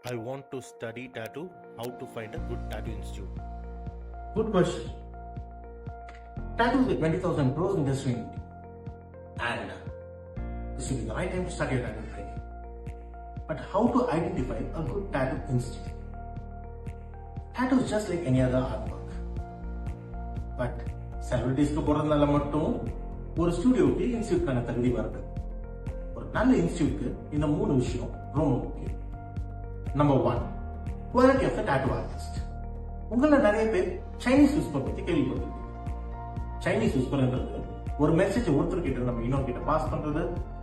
I want to study tattoo. How to find a good tattoo institute? Good question. Tattoo is a 20,000 crores industry in India. And this will be the right time to start your tattoo training. But how to identify a good tattoo institute? Tattoo is just like any other artwork. But celebrities போறதுனால மட்டும் ஒரு ஸ்டுடியோக்கு இன்ஸ்டியூட்கான தகுதி வருது. ஒரு நல்ல இன்ஸ்டியூட்க்கு இந்த மூணு விஷயம் ரொம்ப முக்கியம். Number 1, quality of the tattoo artist. உங்கள நிறைய பேர் சைனீஸ் விஸ்பர் பத்தி கேள்விப்பட்டிருக்கீங்க. சைனீஸ் விஸ்பர்ன்றது ஒரு மெசேஜ் ஒருத்தர் கிட்ட நம்ம இன்னொரு கிட்ட பாஸ் பண்றது,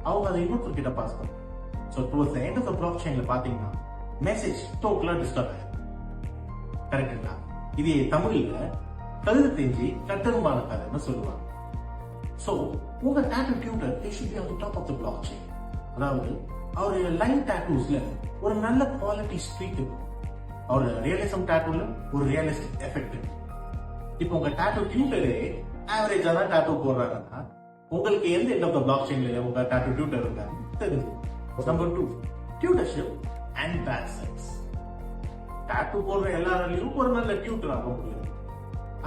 அவங்க அதை இன்னொருத்தர் கிட்ட பாஸ் பண்றது. So towards the end of the block செயின்ல பாத்தீங்கன்னா மெசேஜ் டோட்டலா டிஸ்டர்ப் ஆகும். கரெக்டுங்களா? இது தமிழ்ல கழுது தெரிஞ்சு கட்டருமான கதைன்னு சொல்லுவாங்க. ஸோ உங்க tattoo tutor should be on the top of the block chain. அதாவது அவருடைய லைன் டாட்டூஸ்ல ஒரு நல்ல குவாலிட்டி ஸ்ட்ரீக் இருக்கும். அவருடைய ரியலிசம் டாட்டூல ஒரு ரியலிஸ்டிக் எஃபெக்ட் இருக்கு. இப்போ உங்க டாட்டூ டியூட்டரே ஆவரேஜா தான் டாட்டூ போடுறாங்கன்னா உங்களுக்கு எந்த எண்ட் ஆஃப் த பிளாக் செயின்ல உங்க டாட்டூ டியூட்டர் இருக்கான்னு தெரிஞ்சு. Number 2, tutorship and bad sides. Tattoo போடுற எல்லாராலையும் ஒரு நல்ல டியூட்டர் ஆக முடியும்.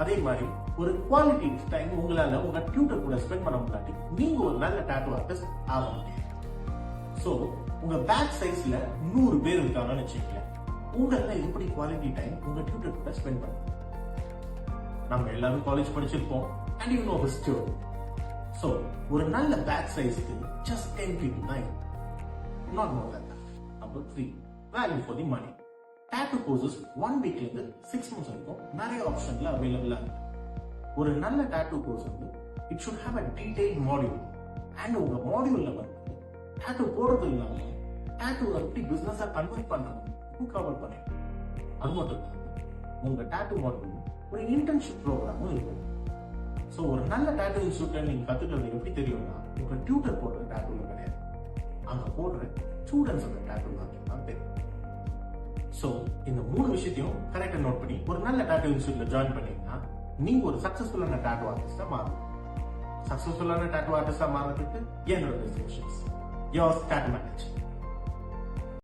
அதே மாதிரி ஒரு குவாலிட்டி டைம் உங்களால உங்க டியூட்டர் கூட ஸ்பெண்ட் பண்ண முடியாது, நீங்க ஒரு நல்ல டாட்டூ ஆர்டிஸ்ட் ஆக முடியும். சோ உங்க பேக் சைஸ்ல 100 பேர் இருக்காங்கன்னு வச்சுக்கல, உங்களால எப்படி குவாலிட்டி டைம் உங்க டியூட்டர் கூட ஸ்பெண்ட் பண்ண? நம்ம எல்லாரும் காலேஜ் படிச்சிருப்போம் and you know history. So ஒரு நல்ல பேக் சைஸ்க்கு just 10 people தான், not more than that. Number 3, value for the money. Tattoo courses 1 வீக்ல இருந்து 6 months வரைக்கும் நிறைய ஆப்ஷன்ல அவைலபிளா இருக்கு. ஒரு நல்ல டாட்டூ கோர்ஸ் வந்து it should have a detailed module. And உங்க மாடியூல்ல வந்து டாட்டூ போடுறது இல்லாம டாட்டூ எப்படி பிசினஸா கன்வெர்ட் பண்றது கவர் பண்ணி, அது மட்டும் இல்ல உங்க டாட்டூ மாடியூல் ஒரு இன்டர்ன்ஷிப் ப்ரோக்ராமும் இருக்கும். ஸோ ஒரு நல்ல டாட்டூ இன்ஸ்டியூட்ல நீங்க கத்துக்கிறது எப்படி தெரியும்னா உங்க டியூட்டர் போடுற டாட்டூல கிடையாது, அங்க போடுற ஸ்டூடெண்ட்ஸோட டாட்டூ தான் தெரியும். ஸோ இந்த 3 விஷயத்தையும் கரெக்டா நோட் பண்ணி ஒரு நல்ல டாட்டூ இன்ஸ்டியூட்ல ஜாயின் பண்ணீங்கன்னா நீங்க ஒரு சக்சஸ்ஃபுல்லான டாட்டூ ஆர்டிஸ்டா மாறும். சக்சஸ்ஃபுல்லான டாட்டூ ஆர்டிஸ்டா மாறதுக்கு என்னோட டெஸ்டினேஷன்ஸ் யோர் டாட்டூ மேனேஜ்.